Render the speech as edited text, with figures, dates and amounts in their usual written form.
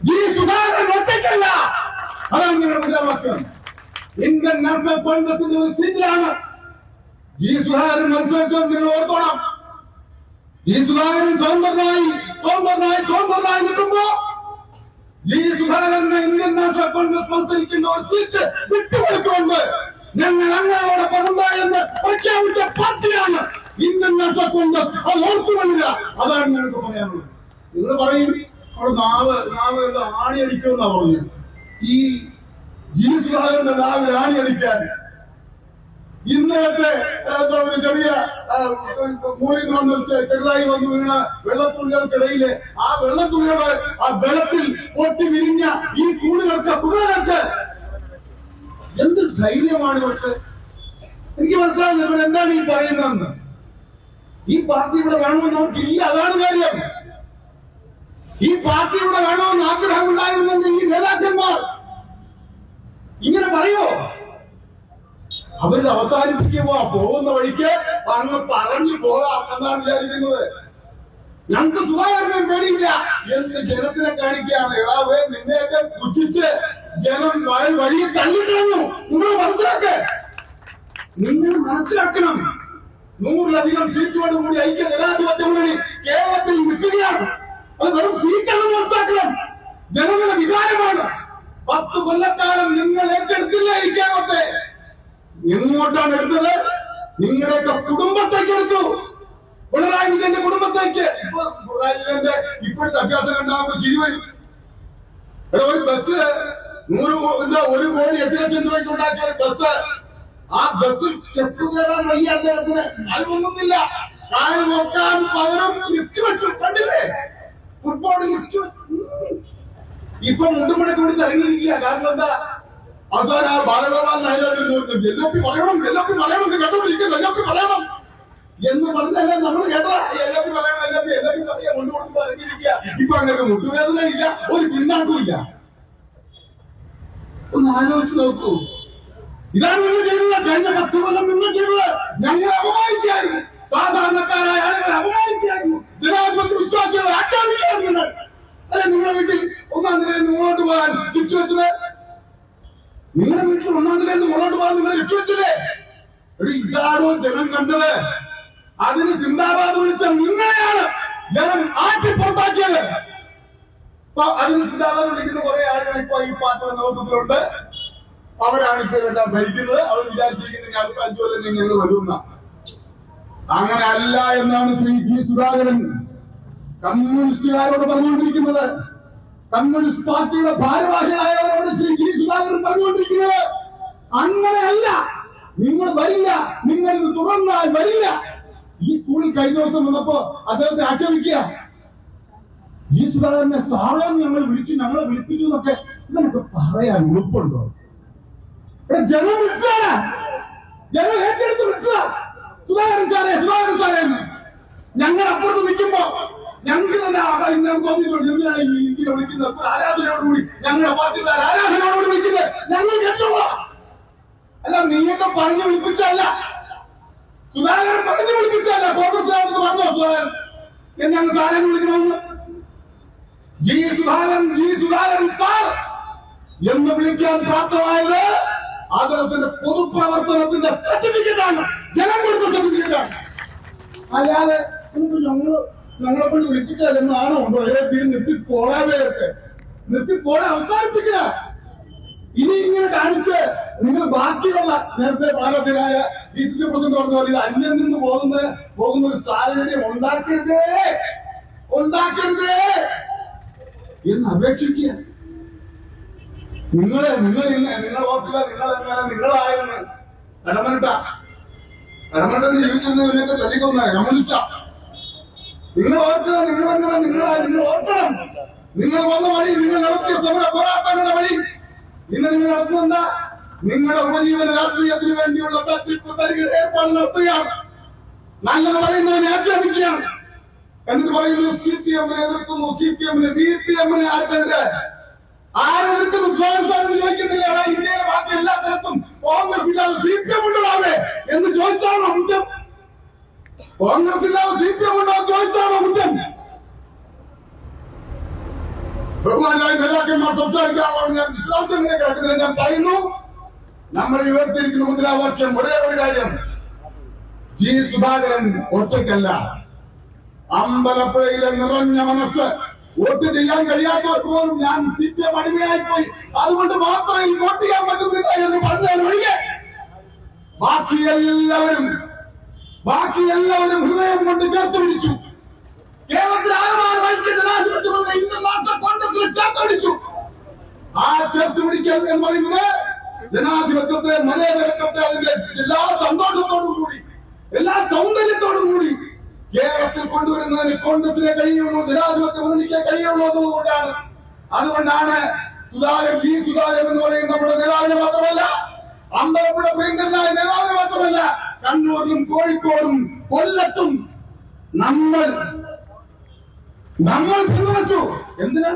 G Sudhakaran ഒറ്റയ്ക്കല്ല. അതാണ് നിങ്ങളുടെ മുദ്രാവാക്യം. ഇന്ത്യൻ നാഷണൽ കോൺഗ്രസിന്റെ ഒരു സീറ്റിലാണ് ജി സുധാകരൻ മത്സരിച്ചത്. നിങ്ങൾ ഓർത്തോണം. ജി സുധാകരൻ സ്വതന്ത്രനായി നിൽക്കുമ്പോ ജി സുധാകരനെ ഇന്ത്യൻ നാഷണൽ കോൺഗ്രസ് മത്സരിക്കുന്ന ഒരു സീറ്റ് വിട്ടുകൊടുത്തുകൊണ്ട് ഞങ്ങൾ അങ്ങനെയോടെ പണുണ്ടായെന്ന് പ്രഖ്യാപിച്ച പാർട്ടിയാണ് ഇന്ത്യൻ നാഷണൽ കോൺഗ്രസ്. അത് ഓർത്തുകൊള്ളുക. അതാണ് ഞങ്ങൾക്ക് പറയാനുള്ളത്. നിങ്ങൾ പറയും അവിടെ നാവ് ആണി അടിക്കുമെന്നാ പറഞ്ഞു. ഈ ജി സുധാകരന്റെ നാവിൽ ആണി അടിക്കാൻ ഇന്നത്തെ ഒരു ചെറിയ മൂലിൽ വന്ന് ചെറുതായി വന്നു വീണ വെള്ളത്തുള്ളികൾക്കിടയില് ആ വെള്ളത്തുള്ളികളുടെ ആ ബലത്തിൽ പൊട്ടി വിരിഞ്ഞ ഈ കുടുകൾക്ക് എന്ത് ധൈര്യമാണ് ഇവർക്ക്. എനിക്ക് മനസ്സിലാകുന്നത് ഇവർ എന്താണ് ഈ പറയുന്നതെന്ന്. ഈ പാർട്ടി ഇവിടെ വേണമെന്ന് അവർക്കില്ല. അതാണ് കാര്യം. ഈ പാർട്ടി ഇവിടെ വേണമെന്ന് ആഗ്രഹം ഉണ്ടായിരുന്നെങ്കിൽ ഈ നേതാക്കന്മാർ ഇങ്ങനെ പറയുമോ? അവരിത് അവസാനിപ്പിക്കുമ്പോ പോകുന്ന വഴിക്ക് അങ്ങ് പറഞ്ഞു പോകാം എന്നാണ് വിചാരിക്കുന്നത്. ഞങ്ങൾക്ക് സുധാകരനെ പേടിയില്ല എന്ന് ജനത്തിനെ കാണിക്കുകയാണ്. എടാവേ, നിന്നെയൊക്കെ പുച്ഛിച്ച് ജനം വഴിയെ തള്ളിക്കളഞ്ഞു. നിങ്ങൾ മനസ്സിലാക്കണം. 100-ലധികം സീറ്റോട് കൂടി ഐക്യ ജനാധിപത്യ മുന്നണി കേരളത്തിൽ നിൽക്കുകയാണ്. അത് വെറും സീറ്റാണെന്ന് മനസ്സിലാക്കണം. ജനങ്ങളുടെ വികാരമാണ്. 10 കൊല്ലക്കാലം നിങ്ങൾ ഏറ്റെടുത്തില്ലേ ഈ കേരളത്തെ? എങ്ങോട്ടാണ് എടുത്തത്? നിങ്ങളുടെയൊക്കെ കുടുംബത്തേക്ക് എടുത്തു. പിണറായി വിജയന്റെ കുടുംബത്തേക്ക്. പിണറായി വിജയന്റെ ഇപ്പോഴത്തെ അഭ്യാസം കണ്ടാകുമ്പോൾ ചിരി വരും. ഒരു ബസ് 1 കോടി 8 ലക്ഷം രൂപയ്ക്ക് ഉണ്ടാക്കിയ ഒരു ബസ്, ആ ബസ്സിൽ സ്റ്റെപ്പ് കയറാൻ വയ്യ അദ്ദേഹത്തിന്. കാലുമൊന്നുമില്ല. കാല് നോക്കാൻ പകരം ലിഫ്റ്റ് വെച്ചു. കണ്ടില്ലേ? ഫുട്ബോൾ ലിഫ്റ്റ് വെച്ചു. ഇപ്പൊ മുണ്ടുമണി കൂടി ഇറങ്ങിയിരിക്കുക. കാരണം എന്താ? അവസാനം ആ ബാലഗോപാൽ നായകൻ എല്ലപ്പി പറയണം എന്ന് പറഞ്ഞാലേ നമ്മൾ കേട്ടതാ. എല്ലപ്പി പറയാൻ മുണ്ടുകൊടുത്ത് ഇറങ്ങിയിരിക്കുക. ഇപ്പൊ അങ്ങനെ മുട്ടുവേദന ഇല്ല, ഒരു പിന്നാക്കും ഇല്ല. ഒന്ന് ആലോചിച്ച് നോക്കൂ. ഇതാണ് നിങ്ങൾ ചെയ്തത്. കഴിഞ്ഞ 10 കൊല്ലം നിങ്ങൾ ചെയ്തത്. ഞങ്ങളെ അപമാനിക്കായിരുന്നു. സാധാരണക്കാരായ ആളുകളെ അപമാനിക്കായിരുന്നു. ജനാധിപത്യ വിശ്വാസികളെ ആക്രമിക്കായിരുന്നു. അല്ലെ നിങ്ങളുടെ വീട്ടിൽ 1-ാം നിലയിൽ മുന്നോട്ട് പോകാൻ തിരിച്ചു വെച്ചത്? നിങ്ങളുടെ വീട്ടിൽ 1-ാം നിലയിൽ നിന്ന് മുന്നോട്ട് പോകാൻ നിങ്ങൾ തിരിച്ചു വെച്ചില്ലേ? ഇതാണോ ജനം കണ്ടത്? അതിന് സിന്ദാബാദ് വിളിച്ച നിങ്ങളെയാണ് ജനം ആറ്റി പുറത്താക്കിയത്. അതിന് സിന്ദാബാദ് വിളിക്കുന്ന കുറെ ആളുകൾ ഇപ്പൊ ഈ പാർട്ടിയുടെ നേതൃത്വത്തിലുണ്ട്. അവരാണ് ഇപ്പൊ ഇതെല്ലാം ഭരിക്കുന്നത്. അവർ വിചാരിച്ചിരിക്കുന്നത് അടുത്ത 5 കൊല്ലം ഞങ്ങൾ വരുന്ന. അങ്ങനെ അല്ല എന്നാണ് ശ്രീ ജി സുധാകരൻ കമ്മ്യൂണിസ്റ്റുകാരോട് പറഞ്ഞുകൊണ്ടിരിക്കുന്നത്. കമ്മ്യൂണിസ്റ്റ് പാർട്ടിയുടെ ഭാരവാഹികളായവരോട് ശ്രീ ജി സുധാകരൻ പറഞ്ഞുകൊണ്ടിരിക്കുന്നത് അങ്ങനെയല്ല. നിങ്ങൾ വരില്ല, നിങ്ങൾ ഇത് തുടർന്നാൽ വരില്ല. ഈ സ്കൂളിൽ കഴിഞ്ഞ ദിവസം വന്നപ്പോ അദ്ദേഹത്തെ ആക്ഷേപിക്കുക. ജി സുധാകരനെ സാറേ ഞങ്ങളെ വിളിപ്പിച്ചു എന്നൊക്കെ ഇങ്ങനൊക്കെ പറയാൻ ഉളുപ്പുണ്ടോ? ജനം വിളിച്ചാണ്, ജനം ഏറ്റെടുത്ത് വിളിച്ചത സുധാകരൻ സാറേ എന്ന്. ഞങ്ങൾ അപ്പുറത്ത് നിൽക്കുമ്പോ ഞങ്ങൾക്ക് തന്നെ തോന്നിയിട്ടുണ്ട് എന്തിനാണ് ഇങ്ങനെ വിളിക്കുന്നത്? ആരാധനയോടുകൂടി ഞങ്ങളുടെ പാർട്ടിക്കാർ ആരാധനയോടുകൂടി വിളിക്കുന്നത് ഞങ്ങൾ കേട്ടോളാ. അല്ല, നീയൊക്കെ പറഞ്ഞു വിളിപ്പിച്ചല്ല, സുധാകരൻ പറഞ്ഞു വിളിപ്പിച്ചല്ല. കോൺഗ്രസ് പറഞ്ഞോ സുധാകരൻ ഞങ്ങൾ സാറിനെ വിളിക്കണമെന്ന്? ജി സുധാകരൻ സാർ എന്ന് വിളിക്കാൻ പ്രാപ്തമായത് അദ്ദേഹത്തിന്റെ പൊതുപ്രവർത്തനത്തിന്റെ സർട്ടിഫിക്കറ്റാണ്, ജനം കൊടുത്ത സർട്ടിഫിക്കറ്റാണ്. അല്ലാതെ ഞങ്ങളെ കൊണ്ട് വിളിപ്പിച്ചാലെന്നാണോ നിർത്തിപ്പോടെ അവസാനിപ്പിക്കുക. ഇനി ഇങ്ങനെ കാണിച്ച് നിങ്ങൾ ബാക്കിയുള്ള നേരത്തെ ഭാരതീയനായ DCC പ്രസിഡന്റ് പറഞ്ഞ പോലെ ഇത് അന്യം നിന്ന് പോകുന്ന ഒരു സാഹചര്യം ഉണ്ടാക്കരുതേ എന്ന് അപേക്ഷിക്കുക. നിങ്ങൾ ഓർക്കുക, നിങ്ങളായിരുന്നു കടമനിട്ട ജീവിച്ചിരുന്നവരെയൊക്കെ തല്ലിക്കൊന്ന കമ്മ്യൂണിസ്റ്റാ. നിങ്ങൾ ഓർക്കുക, നിങ്ങൾ ഓർക്കണം. നിങ്ങൾ വന്ന വഴി, നിങ്ങൾ നടത്തിയ സമര പോരാട്ടങ്ങളുടെ വഴി ഇന്ന് നിങ്ങൾ നടത്തുന്ന നിങ്ങളുടെ ഉപജീവന രാഷ്ട്രീയത്തിന് വേണ്ടിയുള്ള തട്ടിപ്പ് തരികൾ ഏർപ്പാട് നടത്തുകയാണ്. നല്ലത് പറയുന്നവനെ ആക്ഷേപിക്കുകയാണ്. എന്നിട്ട് പറയുന്നു CPM-നെ എതിർക്കുന്നു. CPM-നെ ആർക്കെതിരെ ആരെതിർക്കുന്നു? ചോദിക്കുന്നില്ല. ഇന്ത്യയിലെ ബാക്കി എല്ലാ സ്ഥലത്തും കോൺഗ്രസ് ഇല്ലാതെ CPM ഉണ്ടാവേ എന്ന് ചോദിച്ചാണോ കുറ്റം? കോൺഗ്രസ് ഇല്ലാതെ CPM ഉണ്ടോ ചോദിച്ചാണോ കുറ്റം? ബഹുമാനായ നേതാക്കന്മാർ സംസാരിക്കാനുള്ള ഞാൻ വിശദാംശങ്ങളെ കിടക്കുന്നത് ഞാൻ പറയുന്നു. നമ്മൾ ഉയർത്തിയിരിക്കുന്ന മുദ്രാവാക്യം ഒരേ ഒരു കാര്യം, ജി സുധാകരൻ ഒറ്റയ്ക്കല്ല. അമ്പലപ്പുഴയിലെ നിറഞ്ഞ മനസ്സ്, വോട്ട് ചെയ്യാൻ കഴിയാത്തവർക്ക് പോലും ഞാൻ CPM അടിമയായി പോയി, അതുകൊണ്ട് മാത്രമേ ഈ വോട്ട് ചെയ്യാൻ പറ്റുന്നില്ല എന്ന് പറഞ്ഞാൽ ഒഴികെ ബാക്കി എല്ലാവരും ഹൃദയം കൊണ്ട് ചേർത്ത് പിടിച്ചു. കേരളത്തിൽ ഇന്ത്യൻ നാഷണൽ കോൺഗ്രസിൽ ചേർത്ത് പിടിച്ചു. ആ ചേർത്ത് പിടിക്കൽ എന്ന് പറയുന്നത് ജനാധിപത്യത്തെ, മതേതരത്വത്തെ അതിന്റെ എല്ലാ സന്തോഷത്തോടും കൂടി, എല്ലാ സൗന്ദര്യത്തോടും കൂടി കേരളത്തിൽ കൊണ്ടുവരുന്നതിന് കോൺഗ്രസിനെ കഴിയുള്ളൂ, ജനാധിപത്യ മുന്നണിക്ക് കഴിയുള്ളൂ എന്നുള്ളതുകൊണ്ടാണ്. അതുകൊണ്ടാണ് ജി സുധാകരൻ എന്ന് പറയുന്ന നമ്മുടെ നേതാവിനെ മാത്രമല്ല, അമ്പലപ്പുഴ പ്രിയങ്കരനായ നേതാവിനെ മാത്രമല്ല, കണ്ണൂരിലും കോഴിക്കോടും കൊല്ലത്തും നമ്മൾ പിന്തുണച്ചു. എന്തിനാ?